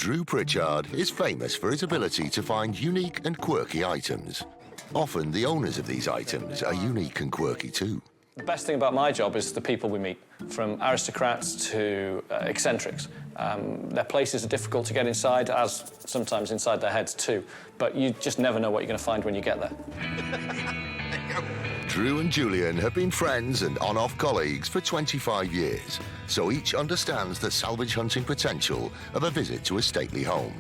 Drew Pritchard is famous for his ability to find unique and quirky items. Often the owners of these items are unique and quirky too. The best thing about my job is the people we meet, from aristocrats to eccentrics. Their places are difficult to get inside, as sometimes inside their heads too, but you just never know what you're going to find when you get there. Drew and Julian have been friends and on-off colleagues for 25 years, so each understands the salvage hunting potential of a visit to a stately home.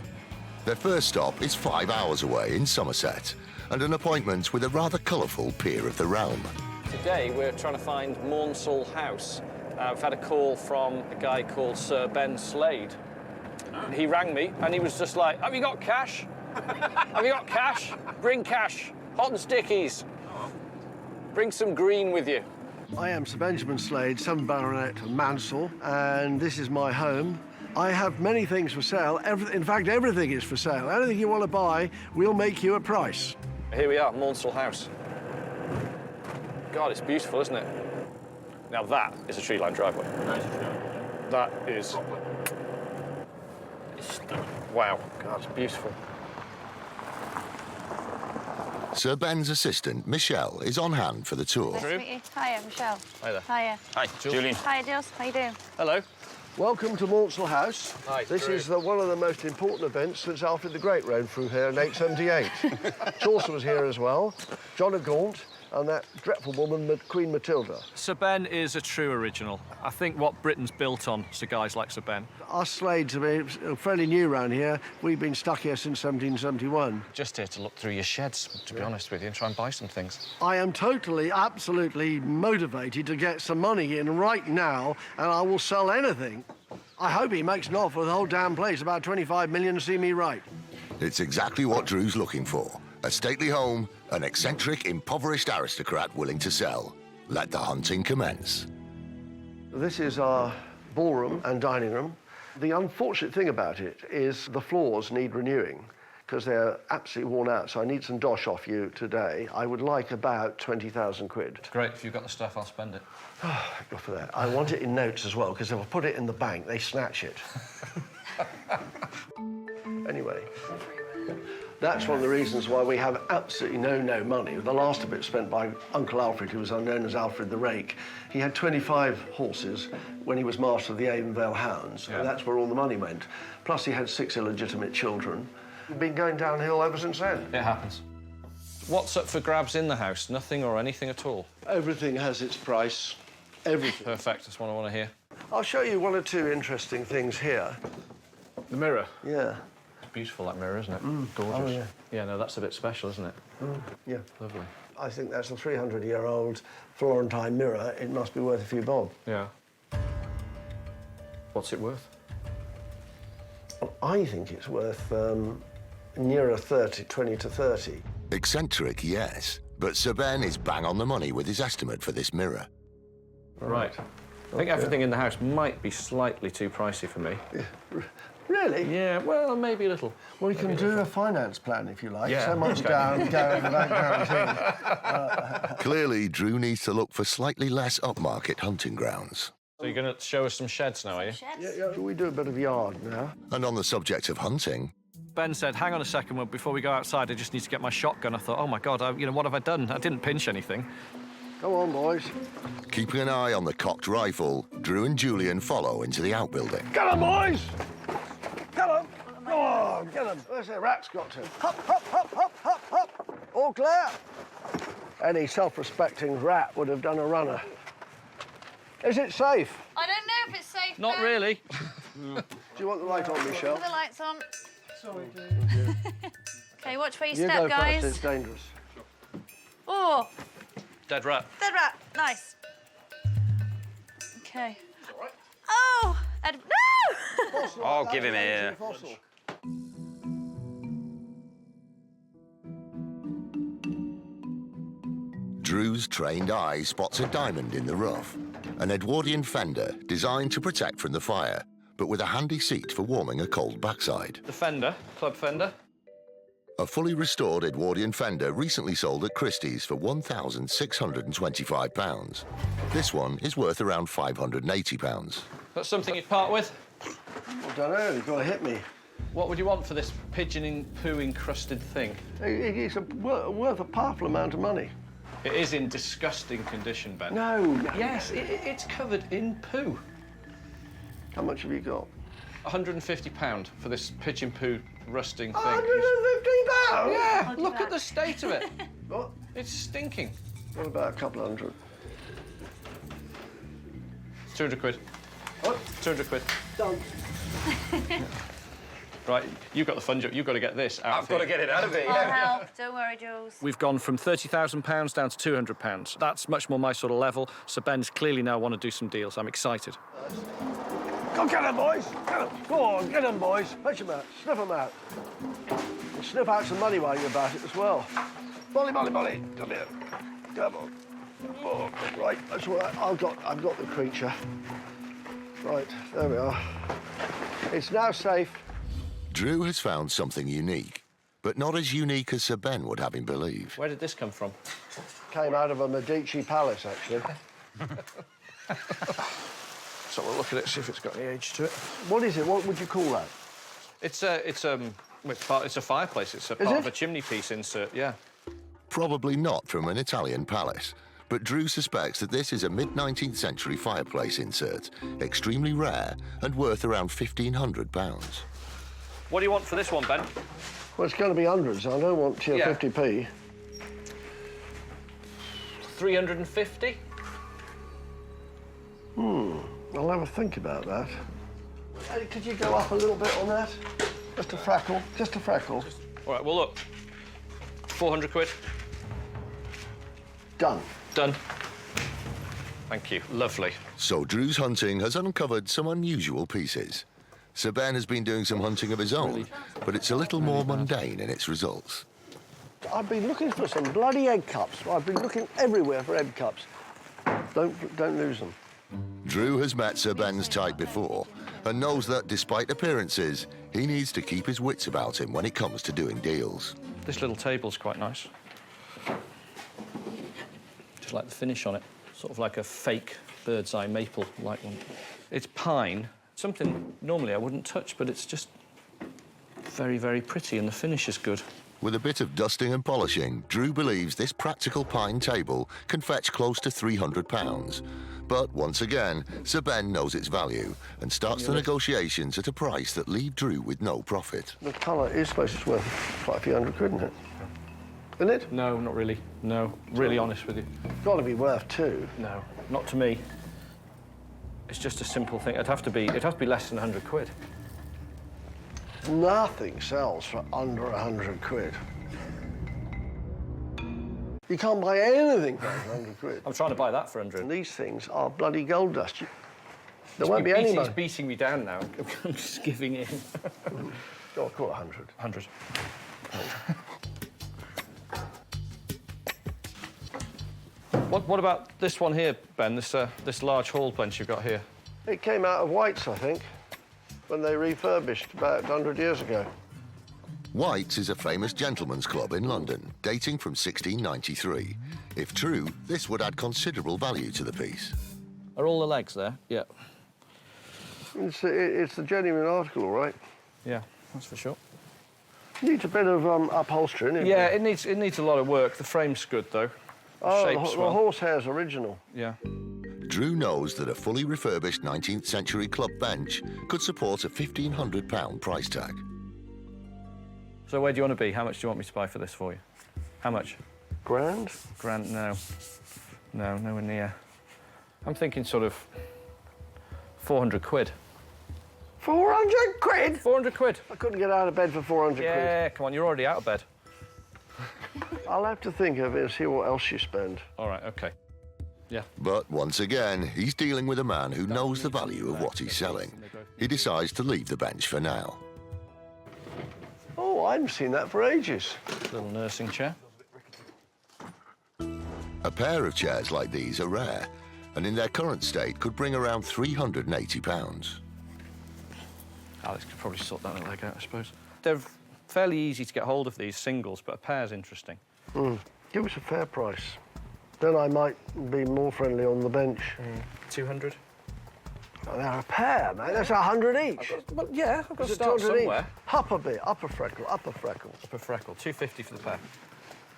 Their first stop is 5 hours away in Somerset, and an appointment with a rather colourful peer of the realm. Today we're trying to find Maunsell House. We've had a call from a guy called Sir Ben Slade. And he rang me and he was just like, "Have you got cash? Have you got cash? Bring cash. Hot and stickies. Bring some green with you." I am Sir Benjamin Slade, son Baronet of Maunsel, and this is my home. I have many things for sale. In fact, everything is for sale. Anything you want to buy, we'll make you a price. Here we are, Maunsell House. God, it's beautiful, isn't it? Now that is a tree-lined driveway. That is... Wow, God, it's beautiful. Sir Ben's assistant, Michelle, is on hand for the tour. Drew? Nice to meet you. Hiya, Michelle. Hi there. Hiya. Hi, Julian. Hiya, Jules. How you doing? Hello. Welcome to Maunsell House. Hi, this Drew. is one of the most important events since Alfred the Great rode through here in 878. Chaucer was here as well, John of Gaunt, and that dreadful woman, Queen Matilda. Sir Ben is a true original. I think what Britain's built on is guys like Sir Ben. Us Slades are fairly new around here. We've been stuck here since 1771. Just here to look through your sheds, to be honest with you, and try and buy some things. I am totally, absolutely motivated to get some money in right now, and I will sell anything. I hope he makes an offer for the whole damn place, about 25 million to see me right. It's exactly what Drew's looking for. A stately home, an eccentric, impoverished aristocrat willing to sell. Let the hunting commence. This is our ballroom and dining room. The unfortunate thing about it is the floors need renewing because they're absolutely worn out, so I need some dosh off you today. I would like about 20,000 quid. Great, if you've got the stuff, I'll spend it. Go for that. I want it in notes as well, because if I put it in the bank, they snatch it. Anyway, that's one of the reasons why we have absolutely no money. The last of it spent by Uncle Alfred, who was known as Alfred the Rake. He had 25 horses when he was master of the Unveiling hounds, and that's where all the money went. Plus, he had 6 illegitimate children. We've been going downhill ever since then. It happens. What's up for grabs in the house? Nothing or anything at all? Everything has its price. Everything. Perfect, that's what I want to hear. I'll show you one or two interesting things here. The mirror. Yeah. Beautiful, that mirror, isn't it? Gorgeous. Oh, yeah. Yeah, no, that's a bit special, isn't it? Yeah. Lovely. I think that's a 300-year-old Florentine mirror. It must be worth a few bob. Yeah. What's it worth? Well, I think it's worth nearer 20 to 30. Eccentric, yes, but Sir Ben is bang on the money with his estimate for this mirror. Right. I think everything in the house might be slightly too pricey for me. Really? Yeah, well, maybe a little. Well, we can do a finance plan if you like. Yeah. So much down, without guarantee. Clearly, Drew needs to look for slightly less upmarket hunting grounds. So you're going to show us some sheds now, are you? Yeah, we do a bit of yard now. And on the subject of hunting, Ben said, hang on a second, well, before we go outside, I just need to get my shotgun. I thought, oh, my God, what have I done? I didn't pinch anything. Come on, boys. keeping an eye on the cocked rifle, Drew and Julian follow into the outbuilding. Get 'em, boys! Get 'em! Go on, get 'em. Where's the rat's got to? Hop, hop, hop, hop, hop, hop. All clear. Any self-respecting rat would have done a runner. Is it safe? I don't know if it's safe. Not Ben. really. Do you want the light on, Michelle? Put the lights on. Sorry, OK, watch where you you step, go guys. first, it's dangerous. Oh, Dead rat. dead rat. Nice. OK. Oh, Ed. No! Oh, give him here. Drew's trained eye spots a diamond in the rough, an Edwardian fender designed to protect from the fire, but with a handy seat for warming a cold backside. The fender, club fender. A fully restored Edwardian fender recently sold at Christie's for £1,625. This one is worth around £580. That's something you'd part with? I don't know, you've got to hit me. What would you want for this pigeon poo encrusted thing? It's worth a powerful amount of money. It is in disgusting condition, Ben. No. Yes, it's covered in poo. How much have you got? £150 for this pigeon poo rusting thing. £150? Yeah, I'll do look that. at the state of it. What? It's stinking. What about a couple hundred? 200 quid. What? 200 quid. Done. Right, you've got the fun job. You've got to get this out. I've got to get it out of here. I'll help. Don't worry, Jules. We've gone from £30,000 down to £200. That's much more my sort of level. So Ben's clearly now want to do some deals. I'm excited. Go get them, boys. Get them. Go on, get them, boys. Fetch them out. Sniff them out. And sniff out some money while you're about it as well. Molly. Come here. Come on. Oh, right, that's all right. I've got the creature. Right, there we are. It's now safe. Drew has found something unique, but not as unique as Sir Ben would have him believe. Where did this come from? Came out of a Medici palace, actually. So we'll look at it, see if it's got any age to it. What is it? What would you call that? It's a fireplace. It's a part of a chimney piece insert. Yeah. Probably not from an Italian palace, but Drew suspects that this is a mid-19th century fireplace insert, extremely rare and worth around £1,500. What do you want for this one, Ben? Well, it's going to be hundreds. I don't want your Yeah. 50p. 350. I'll have a think about that. Hey, could you go up a little bit on that? Just a freckle. Just a freckle. All right. Well, look. 400 quid. Done. Done. Thank you. Lovely. So Drew's hunting has uncovered some unusual pieces. Sir Ben has been doing some hunting of his own, but it's a little more mundane in its results. I've been looking for some bloody egg cups. I've been looking everywhere for egg cups. Don't lose them. Drew has met Sir Ben's type before and knows that, despite appearances, he needs to keep his wits about him when it comes to doing deals. This little table's quite nice. Just like the finish on it. Sort of like a fake bird's eye maple-like one. It's pine. Something normally I wouldn't touch, but it's just very, very pretty, and the finish is good. With a bit of dusting and polishing, Drew believes this practical pine table can fetch close to £300. But once again, Sir Ben knows its value and starts the negotiations at a price that leave Drew with no profit. The colour is supposed to be worth quite a few hundred quid, isn't it? Isn't it? No, not really. No, really honest with you. It's got to be worth two. No, not to me. It's just a simple thing. It'd have to be less than 100 quid. Nothing sells for under 100 quid. You can't buy anything for 100 quid. I'm trying to buy that for 100. And these things are bloody gold dust. There won't be any He's money. beating me down now. I'm just giving in. Oh, call it 100. 100. What about this one here, Ben? This large hall bench you've got here. It came out of White's, I think, when they refurbished about 100 years ago. White's is a famous gentleman's club in London, dating from 1693. If true, this would add considerable value to the piece. Are all the legs there? Yeah. It's a genuine article, all right. Yeah, that's for sure. Needs a bit of upholstery, innit? Yeah, it needs a lot of work. The frame's good, though. Oh, Shape's the well. horsehair's original. Yeah. Drew knows that a fully refurbished 19th century club bench could support a £1,500 price tag. So where do you want to be? How much do you want me to buy for this for you? How much? Grand? Grand? No. No, nowhere near. I'm thinking sort of 400 quid. 400 quid? 400 quid? I couldn't get out of bed for 400 quid. Yeah, come on, you're already out of bed. I'll have to think of it and see what else you spend. All right, OK. Yeah. But once again, he's dealing with a man who knows the value of what he's selling. He decides to leave the bench for now. Oh, I haven't seen that for ages. Little nursing chair. A pair of chairs like these are rare, and in their current state could bring around £380. Alex could probably sort that leg out, I suppose. They're fairly easy to get hold of, these singles, but a pair's interesting. Give us a fair price. Then I might be more friendly on the bench. 200? Oh, they're a pair, mate. That's 100 each. Well, yeah, I've got to Is it start 200 each? somewhere. Upper bit, upper freckle, upper freckle. Upper freckle, 250 for the pair.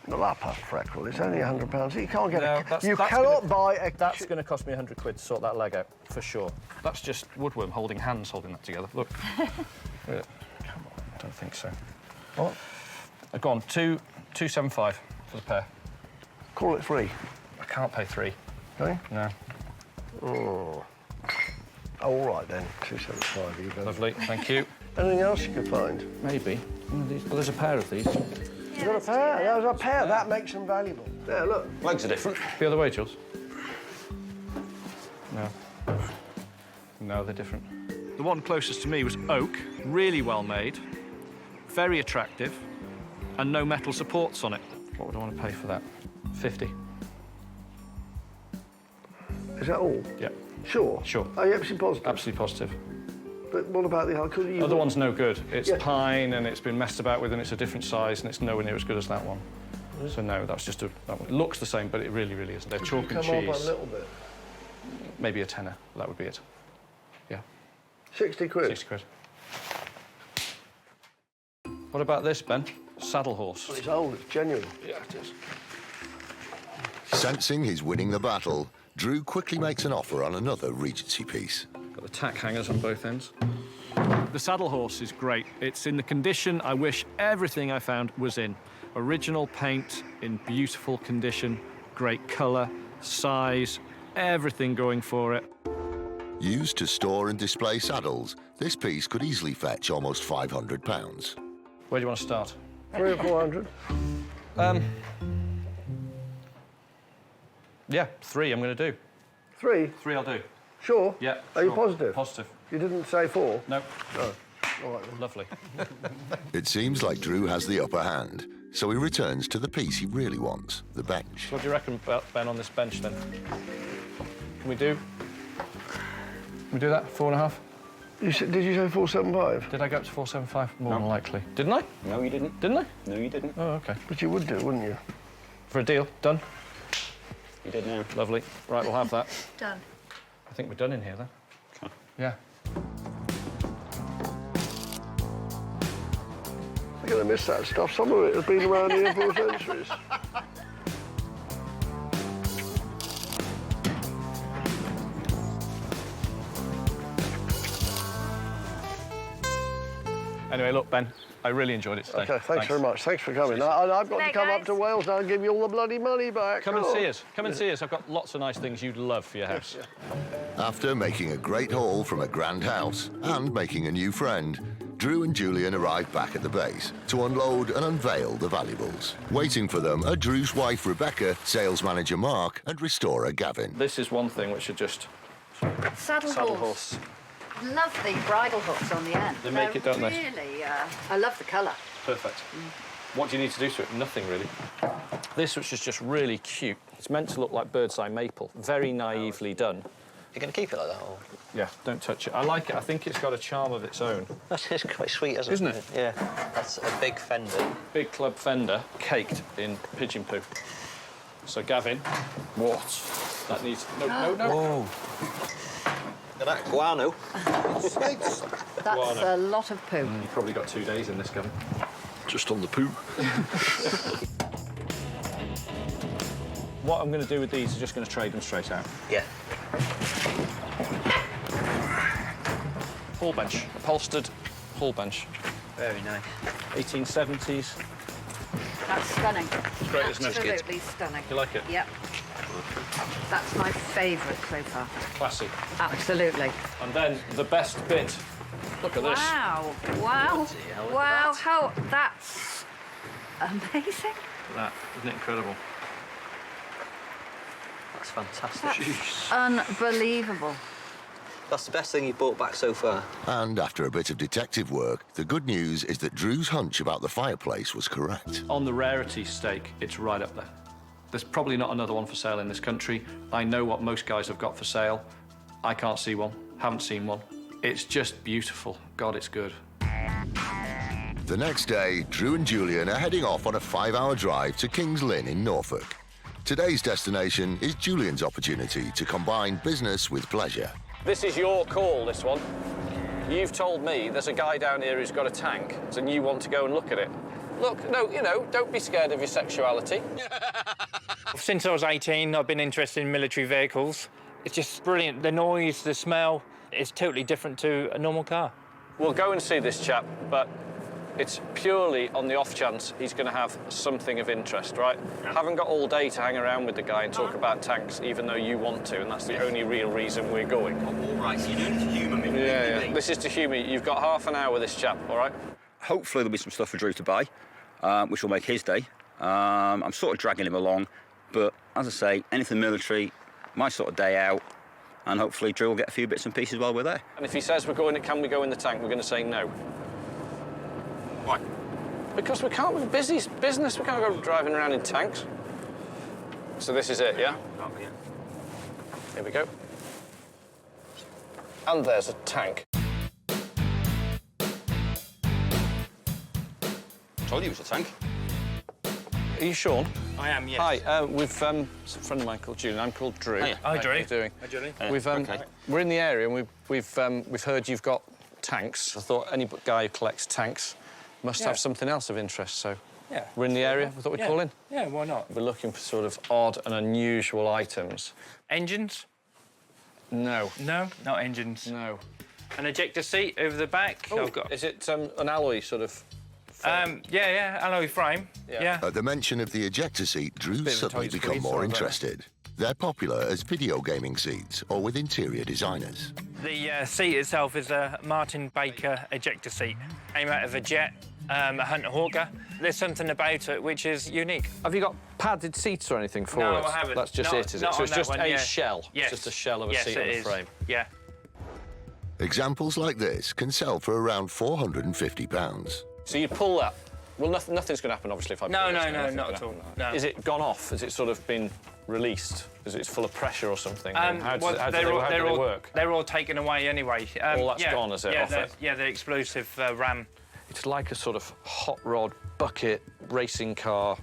Not upper freckle. It's only £100. You can't get No, a. that's- You that's cannot gonna- buy a. That's going to cost me 100 quid to sort that leg out, for sure. That's just woodworm holding hands holding that together. Look. Come on, I don't think so. What? Go on, 275 for the pair. Call it free. I can't pay 3. Okay. No. Oh, all right then. 275. You go. Lovely, thank you. Anything else you could find? Maybe. One of these. Well, there's a pair of these. You got a pair. There's a pair. That makes them valuable. There, look. Legs are different. The other way, Jules. No. No, they're different. The one closest to me was oak, really well made, very attractive, and no metal supports on it. What would I want to pay for that? 50. Is that all? Yeah. Sure. Sure. Are you absolutely positive? Absolutely positive. But what about the other? Could you? Other one's no good. It's Yeah. pine and it's been messed about with and it's a different size and it's nowhere near as good as that one. So no, that's just that one. It looks the same, but it really, really isn't. They're Could chalk you and come up cheese. a little bit. Maybe a tenner. That would be it. Yeah. 60 quid. 60 quid. What about this, Ben? Saddle horse. Well, it's old. It's genuine. Yeah, it is. Sensing he's winning the battle, Drew quickly makes an offer on another Regency piece. Got the tack hangers on both ends. The saddle horse is great. It's in the condition I wish everything I found was in. Original paint, in beautiful condition, great colour, size, everything going for it. Used to store and display saddles, this piece could easily fetch almost £500. Where do you want to start? 300 or 400. Yeah, 3 I'm going to do. 3. 3 I'll do. Sure. Yeah. Are you sure. positive? Positive. You didn't say 4. No. Oh. All right then. Lovely. It seems like Drew has the upper hand, so he returns to the piece he really wants, the bench. What do you reckon, Ben, on this bench then? Can we do that? 4.5? Did you say 475? Did I go up to 475? More than likely. Didn't I? No, you didn't. Didn't I? No, you didn't. Oh, OK. But you would do, wouldn't you? For a deal. Done. You did now. Lovely. Right, we'll have that. Done. I think we're done in here, then. Okay. Yeah. I'm going to miss that stuff. Some of it has been around here for centuries. Anyway, look, Ben, I really enjoyed it today. OK, thanks very much. Thanks for coming. I've got to Night, come up guys. to Wales now and give you all the bloody money back. Come and Oh. see us. Come and see us. I've got lots of nice things you'd love for your house. After making a great haul from a grand house and making a new friend, Drew and Julian arrive back at the base to unload and unveil the valuables. Waiting for them are Drew's wife, Rebecca, sales manager Mark, and restorer Gavin. This is one thing which should just... Saddle horse. Love the bridle hooks on the end. They make it, don't they? Really, I love the colour. Perfect. What do you need to do to it? Nothing, really. This, which is just really cute. It's meant to look like bird's eye maple. Very naively done. You're going to keep it like that, or? Yeah, don't touch it. I like it. I think it's got a charm of its own. That's quite sweet, isn't it? Isn't it? Yeah. That's a big fender. Big club fender, caked in pigeon poo. So, Gavin, what? That needs... No. Oh. Look at that guano. That's Guano. a lot of poo. You've probably got 2 days in this, Gavin. Just on the poo. What I'm going to do with these is just going to trade them straight out. Yeah. Hall bench, upholstered hall bench. Very nice. 1870s. That's stunning. It's great, isn't it? Absolutely stunning. You like it? Yep. That's my favourite so far. Classy. Absolutely. And then the best bit. Look at this. Wow. Wow. Wow. How... That's amazing. Look at that. Isn't it incredible? That's fantastic. That's unbelievable. That's the best thing you bought back so far. And after a bit of detective work, the good news is that Drew's hunch about the fireplace was correct. On the rarity stake, it's right up there. There's probably not another one for sale in this country. I know what most guys have got for sale. I can't see one. Haven't seen one. It's just beautiful. God, it's good. The next day, Drew and Julian are heading off on a 5-hour drive to King's Lynn in Norfolk. Today's destination is Julian's opportunity to combine business with pleasure. This is your call, this one. You've told me there's a guy down here who's got a tank, and you want to go and look at it. Look, no, you know, don't be scared of your sexuality. Since I was 18, I've been interested in military vehicles. It's just brilliant. The noise, the smell, it's totally different to a normal car. We'll go and see this chap, but it's purely on the off chance he's going to have something of interest, right? Haven't got all day to hang around with the guy and talk about tanks, even though you want to, and that's the only real reason we're going. All right, so you're doing it to humour me. Yeah. This is to humour you. You've got half an hour with this chap, all right? Hopefully there'll be some stuff for Drew to buy, which will make his day. I'm sort of dragging him along, but as I say, anything military, my sort of day out, and hopefully Drew will get a few bits and pieces while we're there. And if he says can we go in the tank, we're going to say no. Why? Because we can't, we're busy business, we can't go driving around in tanks. So this is it, yeah? Oh, yeah. Here we go. And there's a tank. Told you it was a tank. Are you Sean? I am, yes. Hi, we've it's a friend of mine called Julian. I'm called Drew. Hiya. Hi, Drew. How are you doing? Hi, Julian. We're in the area and we've heard you've got tanks. I thought any guy who collects tanks must have something else of interest. So Yeah. we're in the area. We thought we'd call in. Yeah, why not? We're looking for sort of odd and unusual items. Engines? No. No, not engines. No. An ejector seat over the back. Oh, I've got. is it an alloy sort of? Yeah, alloy frame. Yeah. At the mention of the ejector seat, Drew bit of a suddenly toy become squeeze, more sorry about interested. They're popular as video gaming seats or with interior designers. The seat itself is a Martin Baker ejector seat. Came out of a jet, a Hunter Hawker. There's something about it which is unique. Have you got padded seats or anything for No, it? I haven't. That's just Not- it, is not it? So on it's that just one, a yeah. shell. Yes. It's just a shell of a Yes, seat it on a is. frame. Yeah. Examples like this can sell for around £450. So you pull that. Well, nothing's going to happen, obviously, if I pull No, this. no, Nothing's not gonna at all. happen. No. Is it gone off? Has it sort of been released? Is it full of pressure or something? Well, how do they all, work? They're all taken away anyway. All that's yeah, gone, is it, Yeah, off it? yeah, the explosive ram. It's like a sort of hot rod, bucket, racing car,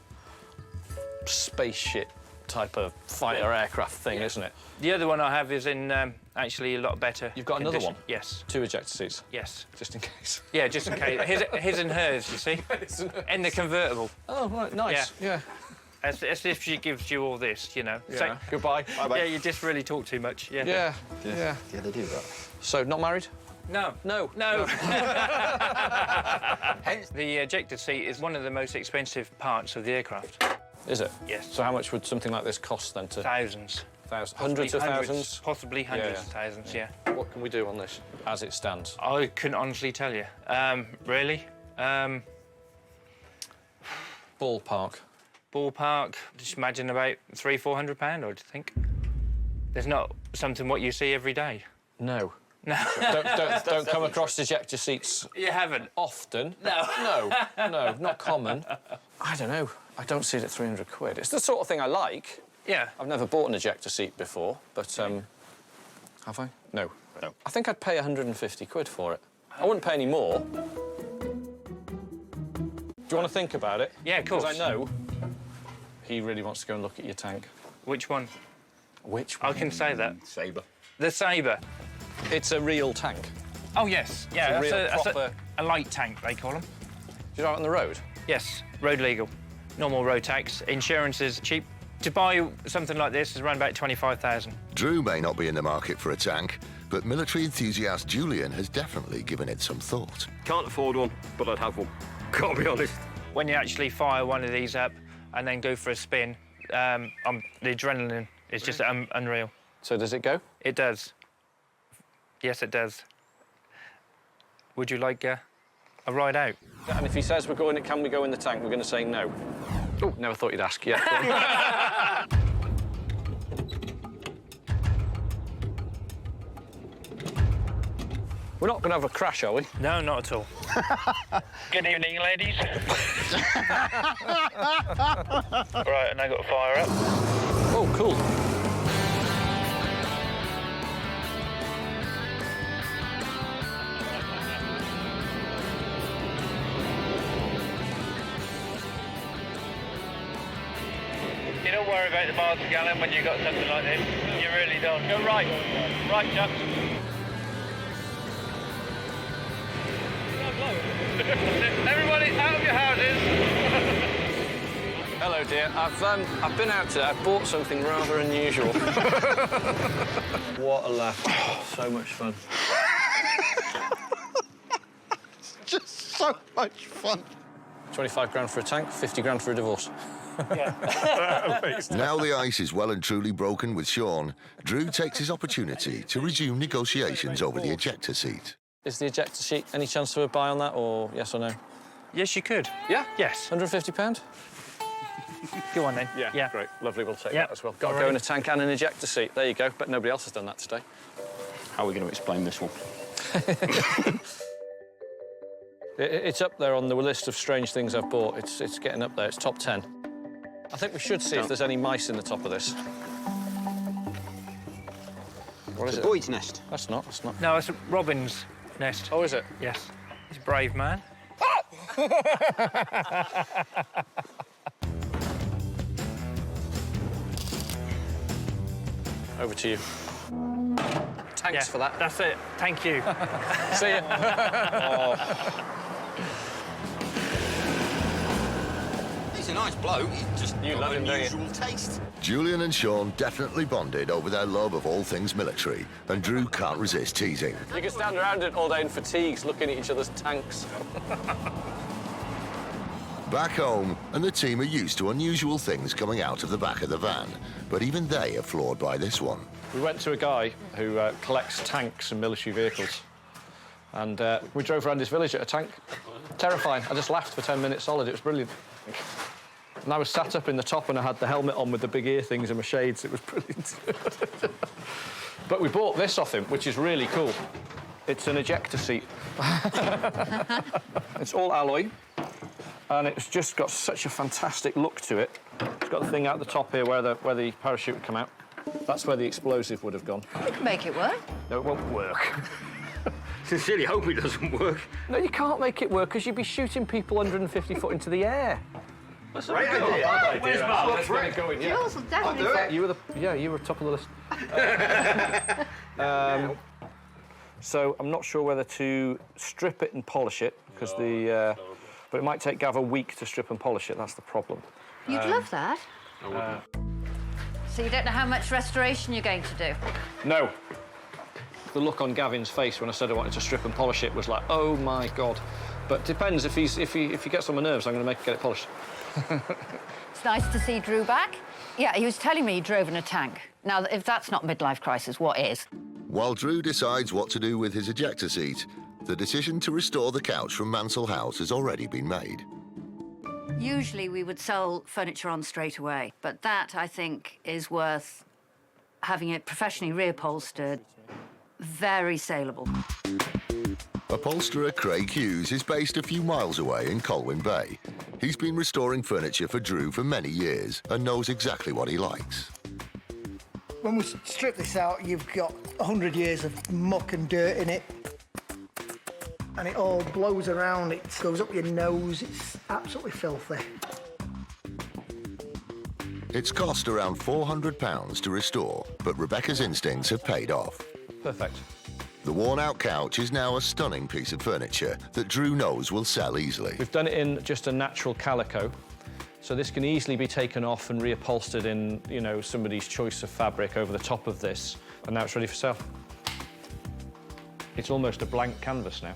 spaceship type of fighter aircraft thing, isn't it? The other one I have is in actually a lot better. You've got another condition. one? Yes. 2 ejector seats, Yes. just in case. Yeah, just in case. His and hers, you see. In the convertible. Oh, right, nice. Yeah. As if she gives you all this, you know. Yeah. Goodbye. Bye-bye. Yeah, you just really talk too much. Yeah. Yeah. Yeah, they do that. So, not married? No. No. No. The ejector seat is one of the most expensive parts of the aircraft. Is it? Yes. So how much would something like this cost then to... Thousands. Hundreds of Hundreds, thousands? Possibly hundreds Yeah. of thousands, yeah. What can we do on this as it stands? I couldn't honestly tell you. Really? Ballpark. Ballpark, just imagine about £300–400, I would think. There's not something what you see every day. No. No. Don't come across ejector seats You haven't? often. No. No, not common. I don't know. I don't see it at £300. It's the sort of thing I like. Yeah. I've never bought an ejector seat before, but have I? No. No. I think I'd pay £150 for it. I wouldn't pay any more. Do you want to think about it? Yeah, of course. Because I know he really wants to go and look at your tank. Which one? Which I one? can say that. Sabre. The Sabre. It's a real tank. Oh, yes. Yeah, It's a real that's proper... a light tank, they call them. Do you drive it on the road? Yes, road legal. Normal road tax. Insurance is cheap. To buy something like this is around about 25,000. Drew may not be in the market for a tank, but military enthusiast Julian has definitely given it some thought. Can't afford one, but I'd have one. Can't be honest. When you actually fire one of these up and then go for a spin, the adrenaline is just unreal. So does it go? It does. Yes, it does. Would you like a ride out? And if he says can we go in the tank, we're going to say no. Oh, never thought you'd ask. Yeah. Go on. We're not going to have a crash, are we? No, not at all. Good evening, ladies. Right, and I got to fire up. Oh, cool. You don't worry about the miles per gallon when you've got something like this. You really don't. Go right. Right, chaps. Everybody out of your houses. Hello, dear. I've been out today. I bought something rather unusual. What a laugh. Oh, so much fun. Just so much fun. 25 grand for a tank, 50 grand for a divorce. Now the ice is well and truly broken with Sean, Drew takes his opportunity to resume negotiations over the ejector seat. Is the ejector seat any chance of a buy on that, or yes or no? Yes, you could. Yeah? Yes. £150? Go on then. Yeah, great. Lovely, we'll take Yeah. that as well. Got to go in a tank and an ejector seat. There you go. But nobody else has done that today. How are we going to explain this one? It's up there on the list of strange things I've bought. It's getting up there. It's top 10. I think we should see if there's any mice in the top of this. What is it? Boyd's nest. That's not. No, it's a robin's nest. Oh, is it? Yes. He's a brave man. Over to you. Thanks for that. That's it. Thank you. See ya. Oh. He's a nice bloke. He just You got love an him, don't you? unusual taste. Julian and Sean definitely bonded over their love of all things military, and Drew can't resist teasing. You can stand around it all day in fatigues, looking at each other's tanks. Back home, and the team are used to unusual things coming out of the back of the van, but even they are floored by this one. We went to a guy who collects tanks and military vehicles. And we drove around his village at a tank. Terrifying. I just laughed for 10 minutes solid. It was brilliant. And I was sat up in the top and I had the helmet on with the big ear things and my shades. It was brilliant. But we bought this off him, which is really cool. It's an ejector seat. It's all alloy. And it's just got such a fantastic look to it. It's got the thing out the top here where the parachute would come out. That's where the explosive would have gone. You can make it work. No, it won't work. Sincerely hope it doesn't work. No, you can't make it work because you'd be shooting people 150 foot into the air. That's a great idea. Where's Mark? Let's get it going, yeah. Yours will definitely fit. You were top of the list. So I'm not sure whether to strip it and polish it because but it might take Gav a week to strip and polish it. That's the problem. You'd love that. So you don't know how much restoration you're going to do? No. The look on Gavin's face when I said I wanted to strip and polish it was like, oh my God. But depends if he gets on my nerves, I'm going to get it polished. It's nice to see Drew back. Yeah, he was telling me he drove in a tank. Now, if that's not midlife crisis, what is? While Drew decides what to do with his ejector seat, the decision to restore the couch from Mansell House has already been made. Usually we would sell furniture on straight away, but that, I think, is worth having it professionally reupholstered. Very saleable. Upholsterer Craig Hughes is based a few miles away in Colwyn Bay. He's been restoring furniture for Drew for many years and knows exactly what he likes. When we strip this out, you've got 100 years of muck and dirt in it. And it all blows around, it goes up your nose, it's absolutely filthy. It's cost around £400 to restore, but Rebecca's instincts have paid off. Perfect. The worn-out couch is now a stunning piece of furniture that Drew knows will sell easily. We've done it in just a natural calico, so this can easily be taken off and reupholstered in, you know, somebody's choice of fabric over the top of this, and now it's ready for sale. It's almost a blank canvas now.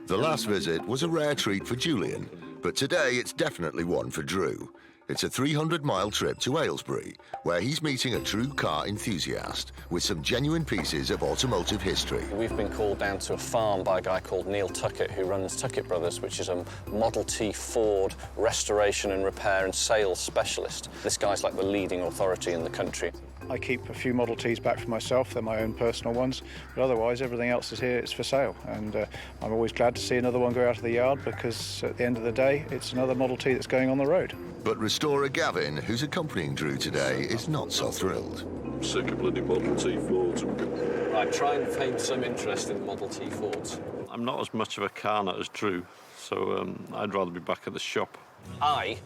The last visit was a rare treat for Julian, but today it's definitely one for Drew. It's a 300-mile trip to Aylesbury, where he's meeting a true car enthusiast with some genuine pieces of automotive history. We've been called down to a farm by a guy called Neil Tuckett, who runs Tuckett Brothers, which is a Model T Ford restoration and repair and sales specialist. This guy's like the leading authority in the country. I keep a few Model Ts back for myself, they're my own personal ones, but otherwise everything else is here, it's for sale. And I'm always glad to see another one go out of the yard because at the end of the day, it's another Model T that's going on the road. But restorer Gavin, who's accompanying Drew today, is not so thrilled. I'm sick of bloody Model T Fords. Right, try and feign some interest in Model T Fords. I'm not as much of a car nut as Drew, so I'd rather be back at the shop. I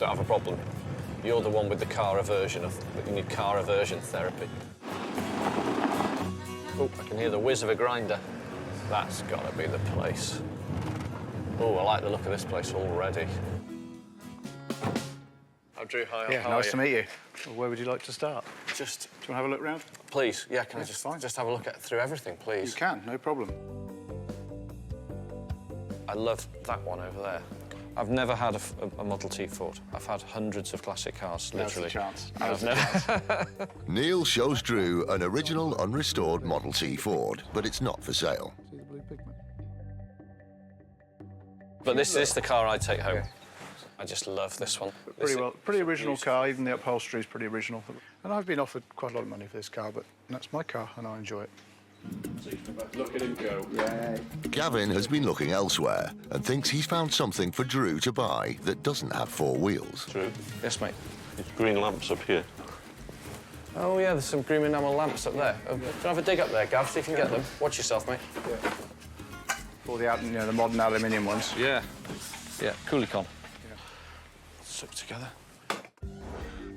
don't have a problem. You're the one with the car aversion. You need car aversion therapy. Oh, I can hear the whiz of a grinder. That's got to be the place. Oh, I like the look of this place already. Oh, Drew, hi. Yeah, how nice are to meet you. Well, where would you like to start? Just... Do you want to have a look round? Please, yeah, can I Fine. just have a look through everything, please? You can, no problem. I love that one over there. I've never had a Model T Ford. I've had hundreds of classic cars, literally. Now's the chance. I've never... Neil shows Drew an original unrestored Model T Ford, but it's not for sale. See the blue pigment? But this is the car I'd take home. I just love this one. Pretty original car, even the upholstery is pretty original. And I've been offered quite a lot of money for this car, but that's my car and I enjoy it. Look at him go. Yeah. Gavin has been looking elsewhere and thinks he's found something for Drew to buy that doesn't have 4 wheels. Drew, Yes, mate. there's green lamps up here. Oh, yeah, there's some green enamel lamps up there. Do you have a dig up there, Gav? See if you can get them. Watch yourself, mate. All the modern aluminium ones. Yeah. Yeah, Coolicon. Stuck together.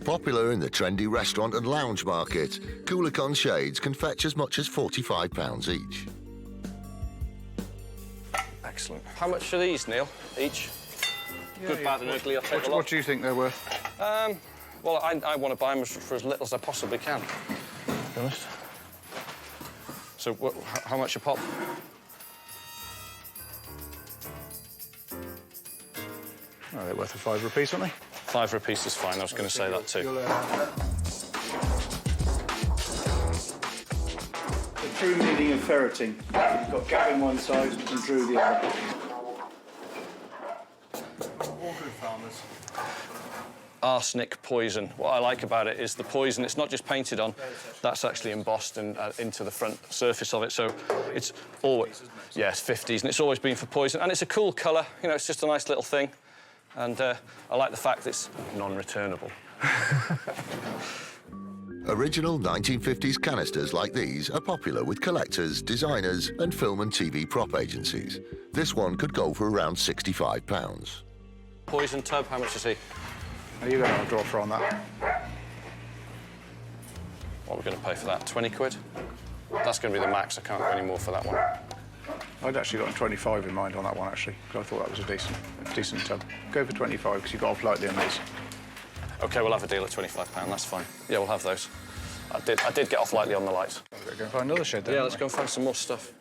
Popular in the trendy restaurant and lounge market, Coolicon shades can fetch as much as £45 each. Excellent. How much are these, Neil, each? Good, bad and ugly, I'll take a lot. What do you think they're worth? Well, I want to buy them for as little as I possibly can, to be honest. So, how much a pop? Oh, they're worth a £5 a piece, aren't they? £5 a piece is fine, I was going to say that too. The true meaning of ferreting. You've got Gavin one side and Drew the other. All good farmers. Arsenic poison. What I like about it is the poison, it's not just painted on, that's actually embossed into the front surface of it, so it's always... Yeah, it's 50s, and it's always been for poison, and it's a cool colour, you know, it's just a nice little thing. And I like the fact it's non-returnable. Original 1950s canisters like these are popular with collectors, designers and film and TV prop agencies. This one could go for around £65. Poison tub, how much is he? Are you going to have a draw for on that? What are we going to pay for that? 20 quid? That's going to be the max, I can't go any more for that one. I'd actually got 25 in mind on that one, actually, because I thought that was a decent tub. Go for 25, because you got off lightly on these. OK, we'll have a deal at £25, that's fine. Yeah, we'll have those. I did get off lightly on the lights. We're going to find another shed then. Yeah, let's go and find some more stuff.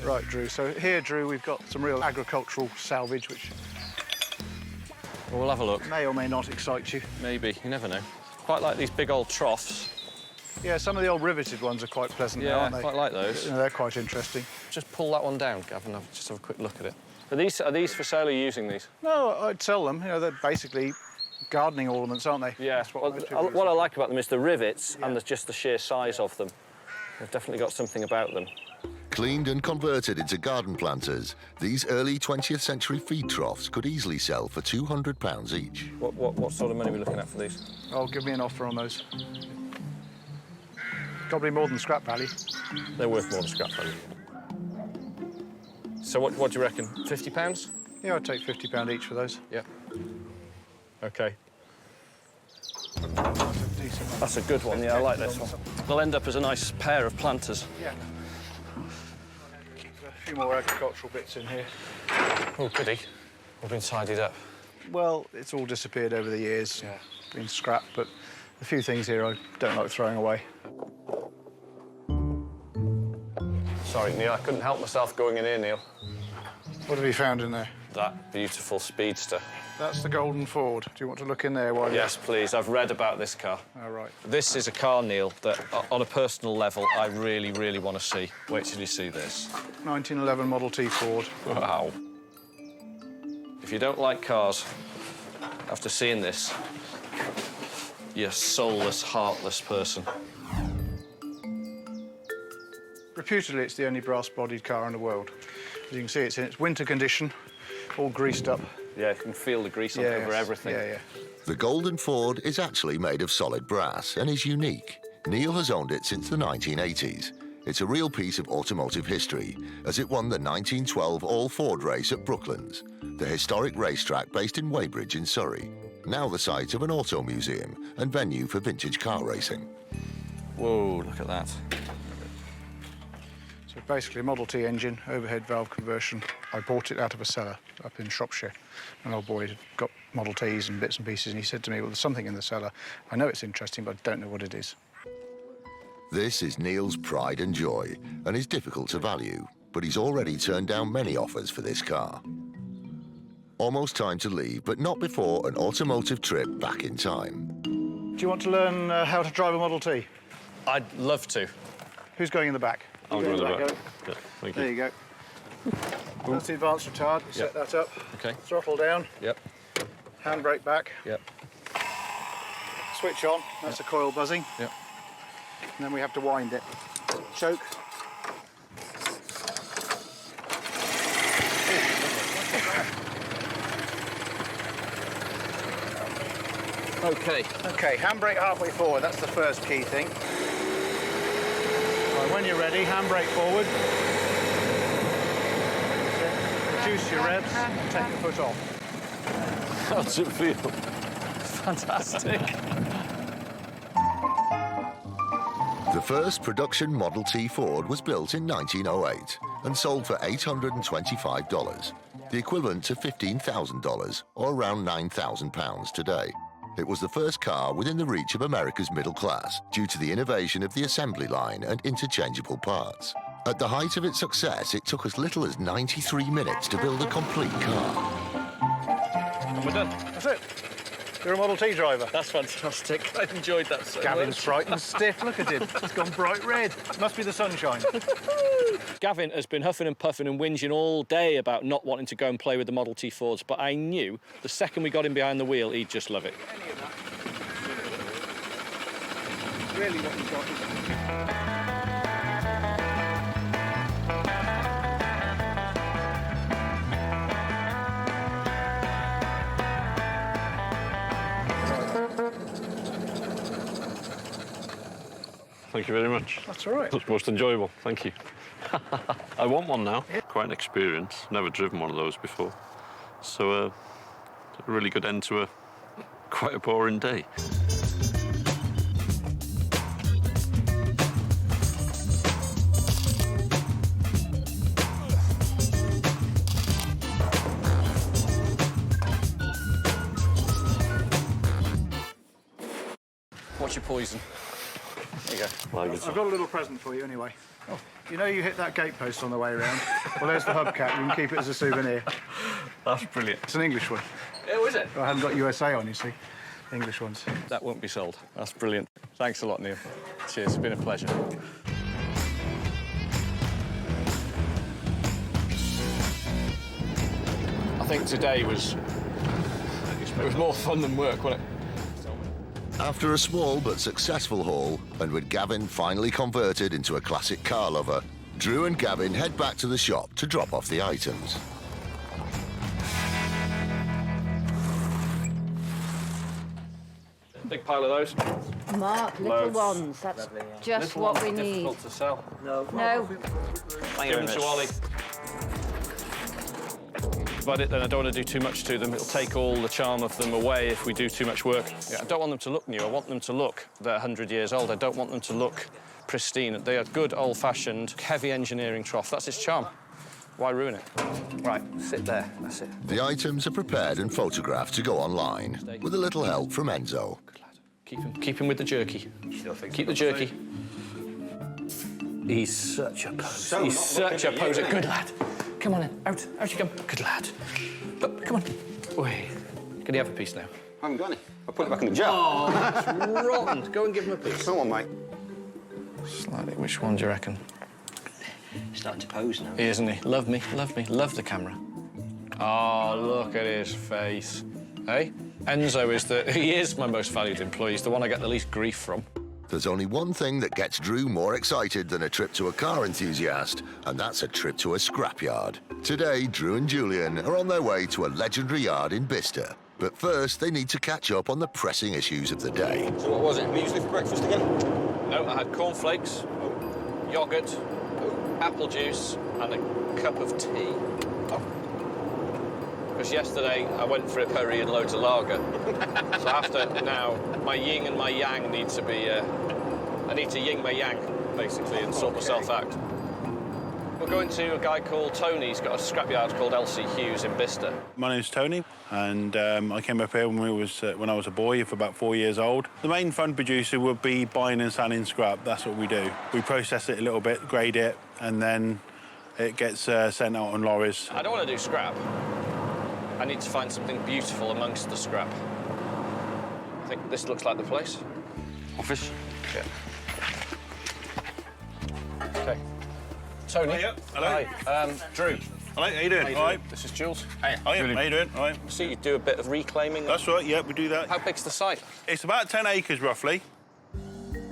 Right, Drew, so here, Drew, we've got some real agricultural salvage, which Well, we'll have a look. may or may not excite you. Maybe, you never know. Quite like these big old troughs. Yeah, some of the old riveted ones are quite pleasant, Yeah, aren't they? quite like those. You know, they're quite interesting. Just pull that one down, Gavin, just have a quick look at it. Are these for sale, or are you using these? No, I'd sell them. You know, they're basically gardening ornaments, aren't they? Yeah, That's what what I like about them is the rivets and just the sheer size of them. They've definitely got something about them. Cleaned and converted into garden planters, these early 20th century feed troughs could easily sell for £200 each. What sort of money are we looking at for these? Oh, give me an offer on those. Got to be more than scrap value. They're worth more than scrap value. So what do you reckon? £50? Yeah, I'd take £50 each for those. Yeah. OK. Decent. That's a good one, yeah, I like this one. They'll end up as a nice pair of planters. Yeah. A few more agricultural bits in here. Oh, goody. All been tidied up. Well, it's all disappeared over the years. Yeah. Been scrapped, but a few things here I don't like throwing away. Sorry, Neil, I couldn't help myself going in here, Neil. What have you found in there? That beautiful speedster. That's the Golden Ford. Do you want to look in there while you... Yes, please. I've read about this car. All right. This is a car, Neil, that, on a personal level, I really, really want to see. Wait till you see this. 1911 Model T Ford. Wow. If you don't like cars, after seeing this, you're a soulless, heartless person. Reputedly, it's the only brass-bodied car in the world. As you can see, it's in its winter condition, all greased up. Yeah, you can feel the grease over everything. Yeah, yeah. The Golden Ford is actually made of solid brass and is unique. Neil has owned it since the 1980s. It's a real piece of automotive history, as it won the 1912 All-Ford race at Brooklands, the historic racetrack based in Weybridge in Surrey, now the site of an auto museum and venue for vintage car racing. Whoa, look at that. So basically a Model T engine, overhead valve conversion. I bought it out of a cellar up in Shropshire. An old boy had got Model Ts and bits and pieces, and he said to me, well, there's something in the cellar. I know it's interesting, but I don't know what it is. This is Neil's pride and joy, and is difficult to value, but he's already turned down many offers for this car. Almost time to leave, but not before an automotive trip back in time. Do you want to learn how to drive a Model T? I'd love to. Who's going in the back? I'll go in the back. Yeah, thank you. There you go. That's the advanced retard. Set that up. Okay. Throttle down. Yep. Handbrake back. Yep. Switch on. That's the coil buzzing. Yep. And then we have to wind it. Choke. Okay. Okay, handbrake halfway forward. That's the first key thing. Right, when you're ready, handbrake forward. Reduce your revs and take the foot off. How does it feel? Fantastic. The first production Model T Ford was built in 1908 and sold for $825, the equivalent to $15,000 or around £9,000 today. It was the first car within the reach of America's middle class due to the innovation of the assembly line and interchangeable parts. At the height of its success, it took as little as 93 minutes to build a complete car. And we're done. That's it. You're a Model T driver. That's fantastic. I enjoyed that so Gavin's much. frightened stiff. Look at him. It's gone bright red. Must be the sunshine. Gavin has been huffing and puffing and whinging all day about not wanting to go and play with the Model T Fords, but I knew the second we got him behind the wheel, he'd just love it. Really what you've got is... Thank you very much. That's all right. That's most enjoyable. Thank you. I want one now. Quite an experience. Never driven one of those before. So a really good end to quite a boring day. What's your poison? There you go. I've got a little present for you anyway. Oh, you know you hit that gate post on the way around? Well, there's the hubcap. You can keep it as a souvenir. That's brilliant. It's an English one. Oh, is it? I haven't got USA on, you see. English ones. That won't be sold. That's brilliant. Thanks a lot, Neil. Cheers. It's been a pleasure. I think today was more fun than work, wasn't it? After a small but successful haul, and with Gavin finally converted into a classic car lover, Drew and Gavin head back to the shop to drop off the items. Big pile of those. Mark, little Loads. ones. That's just what we need. Difficult to sell. No. Give them to Ollie. But then I don't want to do too much to them. It'll take all the charm of them away if we do too much work. Yeah, I don't want them to look new. I want them to look they're 100 years old. I don't want them to look pristine. They are good, old-fashioned, heavy engineering trough. That's its charm. Why ruin it? Right, sit there. That's it. The items are prepared and photographed to go online, with a little help from Enzo. Good lad. Keep him with the jerky. Keep the jerky. He's such a poser. He's such a poser. Good lad. Come on in. Out you come. Good lad. Look, come on. Oi. Can he have a piece now? I haven't got any. I'll put it back in the jar. Oh, that's rotten. Go and give him a piece. Come on, mate. Slightly. Which one do you reckon? He's starting to pose now. He isn't he? Love me, love the camera. Oh, look at his face. Hey? Enzo he is my most valued employee. He's the one I get the least grief from. There's only one thing that gets Drew more excited than a trip to a car enthusiast, and that's a trip to a scrapyard. Today, Drew and Julian are on their way to a legendary yard in Bicester. But first, they need to catch up on the pressing issues of the day. So what was it? Muesli for breakfast again? No, I had cornflakes, yoghurt, apple juice, and a cup of tea. Because yesterday I went for a curry and loads of lager. So after now, my yin and my yang need to be... I need to yin my yang, basically, and sort myself out. We're going to a guy called Tony. He's got a scrapyard called L.C. Hughes in Bicester. My name's Tony, and I came up here when I was a boy, for about 4 years old. The main fund producer would be buying and selling scrap. That's what we do. We process it a little bit, grade it, and then it gets sent out on lorries. I don't want to do scrap. I need to find something beautiful amongst the scrap. I think this looks like the place. Office? Yeah. OK. Tony. Hiya. Hello. Hi. Drew. Hello, how you doing? All right. This is Jules. Hey, how you doing? All right. I see you do a bit of reclaiming. That's right, yeah, we do that. How big's the site? It's about 10 acres, roughly.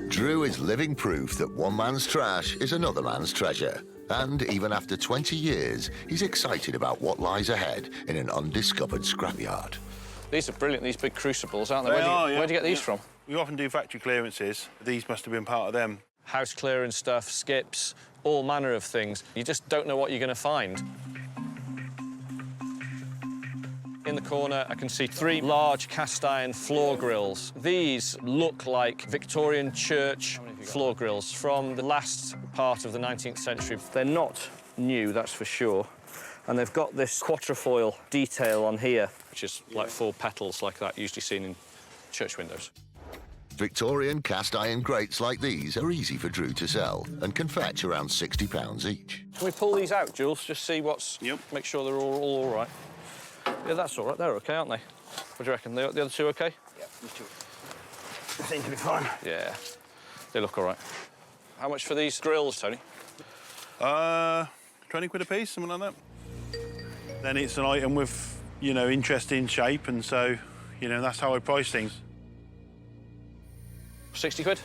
Drew is living proof that one man's trash is another man's treasure. And even after 20 years, he's excited about what lies ahead in an undiscovered scrapyard. These are brilliant, these big crucibles, aren't they? Where do you get these from? We often do factory clearances. These must have been part of them. House clearing stuff, skips, all manner of things. You just don't know what you're going to find. In the corner, I can see 3 large cast iron floor grills. These look like Victorian church floor grills from the last part of the 19th century. They're not new, that's for sure. And they've got this quatrefoil detail on here, which is like 4 petals like that, usually seen in church windows. Victorian cast iron grates like these are easy for Drew to sell and can fetch around £60 each. Can we pull these out, Jules, just see what's... Yep. Make sure they're all right. Yeah, that's all right. They're OK, aren't they? What do you reckon? The other 2 OK? Yeah, these 2 seem to be fine. Yeah, they look all right. How much for these grills, Tony? 20 quid a piece, something like that. Then it's an item with, you know, interesting shape, and so, you know, that's how I price things. 60 quid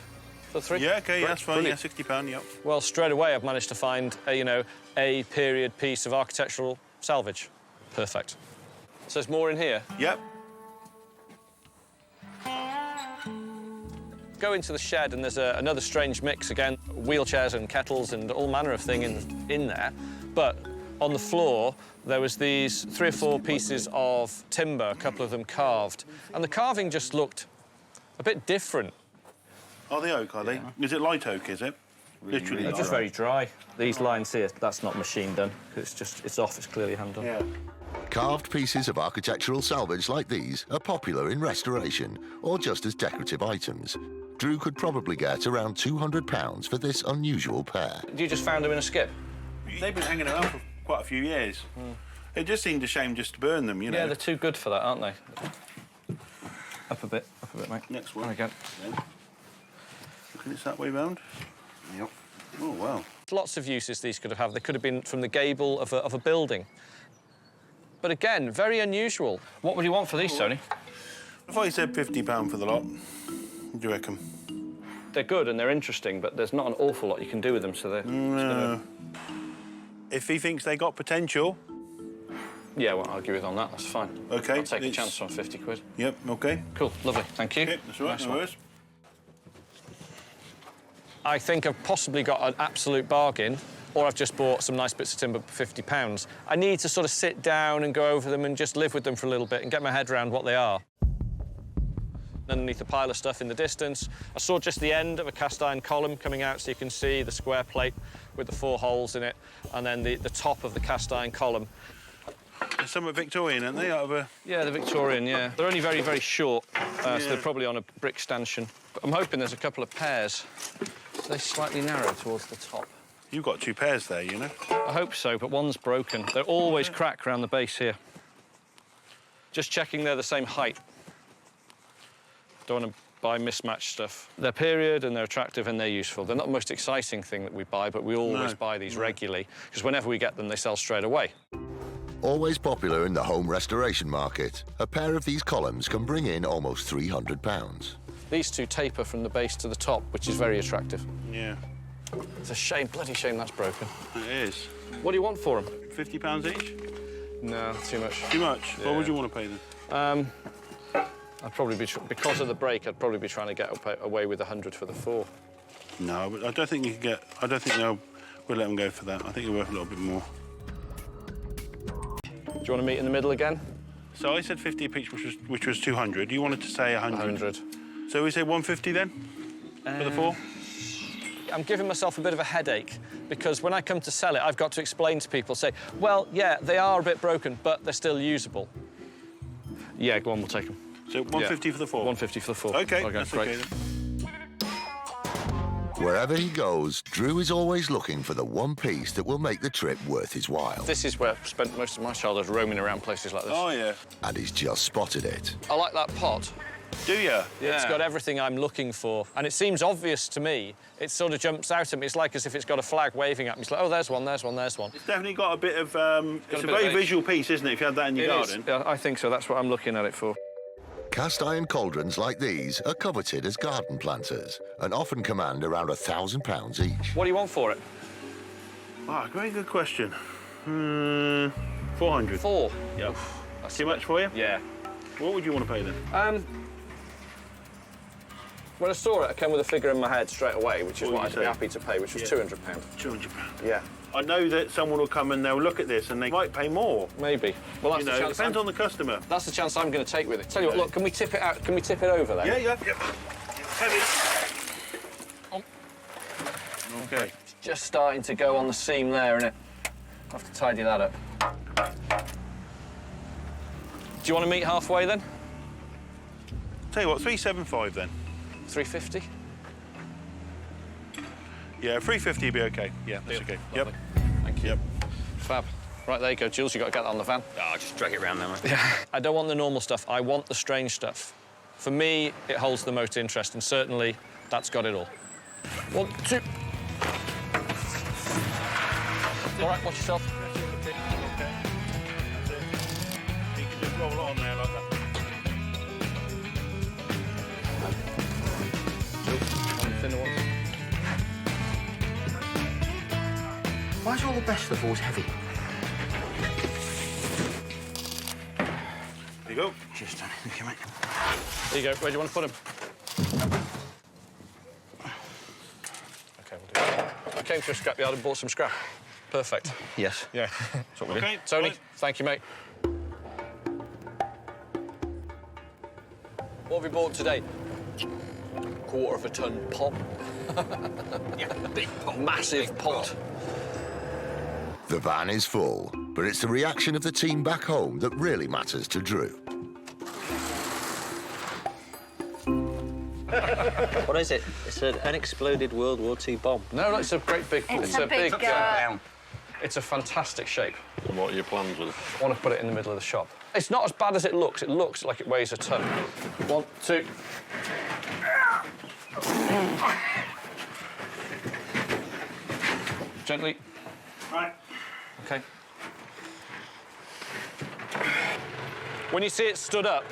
for 3? Yeah, OK, yeah, that's fine. Brilliant. Yeah, £60, yep. Well, straight away, I've managed to find, a period piece of architectural salvage. Perfect. So there's more in here? Yep. Go into the shed and there's another strange mix again, wheelchairs and kettles and all manner of thing in there. But on the floor, there was these 3 or 4 pieces of timber, a couple of them carved. And the carving just looked a bit different. Are they oak, are they? Yeah. Is it light oak, is it? Literally. They're just very dry. These lines here, that's not machine done. It's off, it's clearly hand done. Yeah. Carved pieces of architectural salvage like these are popular in restoration or just as decorative items. Drew could probably get around £200 for this unusual pair. You just found them in a skip? They've been hanging around for quite a few years. It just seemed a shame just to burn them, you know. Yeah, they're too good for that, aren't they? Up a bit, mate. Next one. There we go. Yeah. And it's that way round? Yep. Oh, wow. Lots of uses these could have. They could have been from the gable of a building. But again, very unusual. What would you want for these, Tony? If I said £50 for the lot, what do you reckon? They're good and they're interesting, but there's not an awful lot you can do with them, so they're... No. If he thinks they got potential... Yeah, well, I'll give you on that, that's fine. OK. I'll take a chance on 50 quid. Yep, OK. Cool, lovely, thank you. OK, that's all right, no worries. I think I've possibly got an absolute bargain, or I've just bought some nice bits of timber for £50. I need to sort of sit down and go over them and just live with them for a little bit and get my head around what they are. Underneath a pile of stuff in the distance, I saw just the end of a cast iron column coming out so you can see the square plate with the 4 holes in it, and then the top of the cast iron column. They're somewhat Victorian, aren't they? Out of a... Yeah, they're Victorian, yeah. They're only very, very short, so they're probably on a brick stanchion. But I'm hoping there's a couple of pairs. They're slightly narrow towards the top. You've got 2 pairs there, you know? I hope so, but one's broken. They're always cracked around the base here. Just checking they're the same height. Don't want to buy mismatched stuff. They're period and they're attractive and they're useful. They're not the most exciting thing that we buy, but we always buy these regularly, because whenever we get them, they sell straight away. Always popular in the home restoration market, a pair of these columns can bring in almost £300. These 2 taper from the base to the top, which is very attractive. Yeah. It's a shame, bloody shame that's broken. It is. What do you want for them? £50 each? No, too much. Too much? Yeah. What would you want to pay then? I'd probably be, because of the break, I'd probably be trying to get away with 100 for the 4. No, but I don't think you can get... I don't think we'll let them go for that. I think you're worth a little bit more. Do you want to meet in the middle again? So I said 50 a piece, which was 200. You wanted to say 100. 100. So we say 150 then? For the 4? I'm giving myself a bit of a headache because when I come to sell it, I've got to explain to people, say, well, yeah, they are a bit broken, but they're still usable. Yeah, go on, we'll take them. So 150 for the 4? 150 for the 4. OK, that's great. OK then. Wherever he goes, Drew is always looking for the one piece that will make the trip worth his while. This is where I've spent most of my childhood, roaming around places like this. Oh, yeah. And he's just spotted it. I like that pot. Do you? Yeah. It's got everything I'm looking for. And it seems obvious to me. It sort of jumps out at me. It's like as if it's got a flag waving at me. It's like, oh, there's one, there's one, there's one. It's definitely got a bit of... it's a bit very of visual piece, isn't it, if you had that in your garden? Yeah, I think so. That's what I'm looking at it for. Cast iron cauldrons like these are coveted as garden planters and often command around £1,000 each. What do you want for it? Ah, very good question. 400. 4? Yep. That's too much for you? Yeah. What would you want to pay then? When I saw it, I came with a figure in my head straight away, which is what I'd be happy to pay, which was £200. £200. Yeah. I know that someone will come and they'll look at this and they might pay more. Maybe. Well, that's you know, the chance. Depends on the customer. That's the chance I'm going to take with it. Tell you what, look, can we tip it out? Can we tip it over then? Yeah. Heavy. OK. It's just starting to go on the seam there, innit? I'll have to tidy that up. Do you want to meet halfway then? Tell you what, 375 then. 350? Yeah, 350 would be OK. Yeah, that's OK. Yep. Thank you. Yep. Fab. Right, there you go, Jules. You've got to get that on the van. Oh, just drag it round there, mate. Yeah. I don't want the normal stuff. I want the strange stuff. For me, it holds the most interest, and certainly that's got it all. 1, 2. All right, watch yourself. OK. You can just roll it on there like that. Thinner ones. Why is all the best stuff always heavy? There you go. Just done it. Thank you, mate. There you go. Where do you want to put them? OK, we'll do that. I came to a scrapyard and bought some scrap. Perfect. Yes. Yeah. That's what we do. OK. Tony, Right. thank you, mate. What have we bought today? 1/4 ton pot. Yeah, big pot. Massive big pot. The van is full, but it's the reaction of the team back home that really matters to Drew. What is it? It's an unexploded World War II bomb. No, it's a great big... It's a big... It's a fantastic shape. And what are your plans with it? I want to put it in the middle of the shop. It's not as bad as it looks. It looks like it weighs a ton. 1, 2... Gently. Right. OK. When you see it stood up,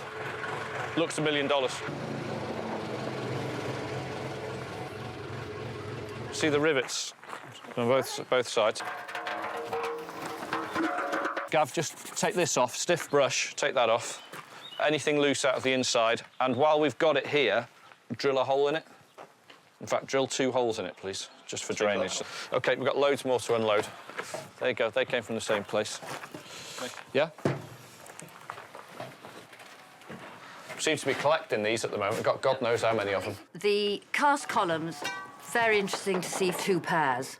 looks $1 million. See the rivets on both sides. Gav, just take this off, stiff brush, take that off. Anything loose out of the inside. And while we've got it here, drill a hole in it. In fact, drill 2 holes in it, please, just for drainage. OK, we've got loads more to unload. There you go, they came from the same place. Yeah? Seems to be collecting these at the moment. We've got God knows how many of them. The cast columns, very interesting to see 2 pairs.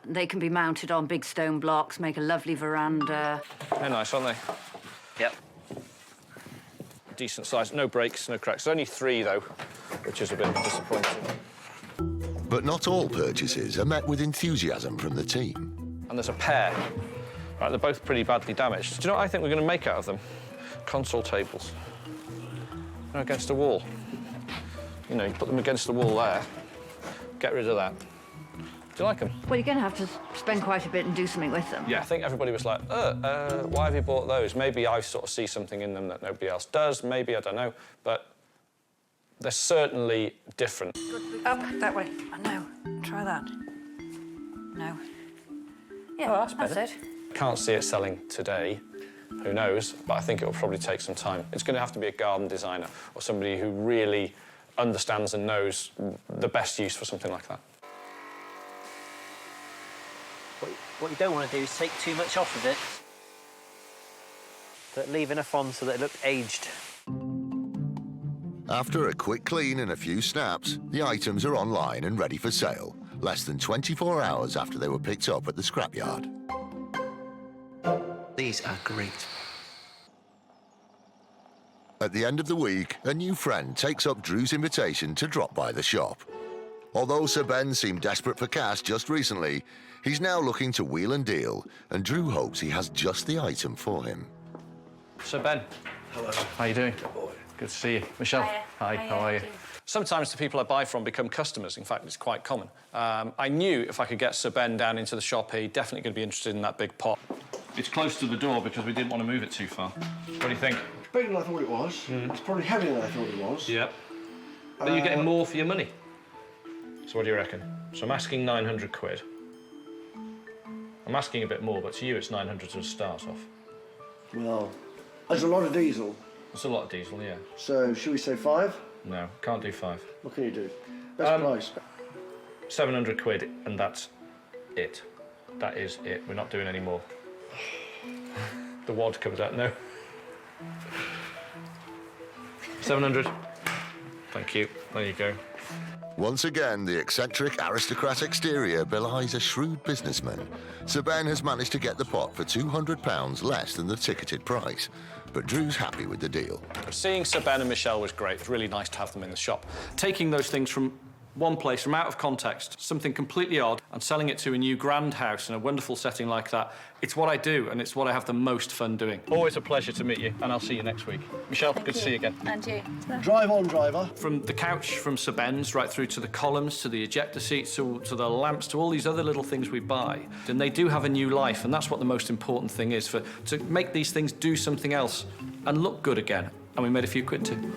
They can be mounted on big stone blocks, make a lovely veranda. They're nice, aren't they? Yep. Decent size, no breaks, no cracks. There's only 3, though, which is a bit disappointing. But not all purchases are met with enthusiasm from the team. And there's a pair. Right, they're both pretty badly damaged. Do you know what I think we're going to make out of them? Console tables. You know, against a wall. You know, you put them against the wall there, get rid of that. Do you like them? Well, you're going to have to spend quite a bit and do something with them. Yeah, I think everybody was like, why have you bought those? Maybe I sort of see something in them that nobody else does. Maybe, I don't know. But they're certainly different. Up, that way. Oh, no. Try that. No. Yeah, that's it. Can't see it selling today. Who knows? But I think it will probably take some time. It's going to have to be a garden designer or somebody who really understands and knows the best use for something like that. What you don't want to do is take too much off of it, but leave enough on so that it looks aged. After a quick clean and a few snaps, the items are online and ready for sale, less than 24 hours after they were picked up at the scrapyard. These are great. At the end of the week, a new friend takes up Drew's invitation to drop by the shop. Although Sir Ben seemed desperate for cash just recently, he's now looking to wheel and deal, and Drew hopes he has just the item for him. Sir Ben. Hello. How you doing? Good to see you. Michelle. Hi, how are you? Sometimes the people I buy from become customers. In fact, it's quite common. I knew if I could get Sir Ben down into the shop, he's definitely going to be interested in that big pot. It's close to the door because we didn't want to move it too far. What do you think? It's bigger than I thought it was. It's probably heavier than I thought it was. Yep. Are you getting more for your money? So what do you reckon? So I'm asking 900 quid. I'm asking a bit more, but to you it's 900 to start off. Well, there's a lot of diesel. It's a lot of diesel, yeah. So, should we say 5? No, can't do 5. What can you do? Best price. 700 quid, and that's it. That is it. We're not doing any more. The wad covers that, no. 700. Thank you. There you go. Once again, the eccentric aristocrat exterior belies a shrewd businessman. Sir Ben has managed to get the pot for £200 less than the ticketed price, but Drew's happy with the deal. Seeing Sir Ben and Michelle was great. It's really nice to have them in the shop. Taking those things from one place, from out of context, something completely odd, and selling it to a new grand house in a wonderful setting like that, it's what I do, and it's what I have the most fun doing. Always a pleasure to meet you, and I'll see you next week. Michelle, good to see you again. And you. Drive on, driver. From the couch, from Sir Ben's, right through to the columns, to the ejector seats, to the lamps, to all these other little things we buy. And they do have a new life, and that's what the most important thing is, to make these things do something else and look good again. And we made a few quid too.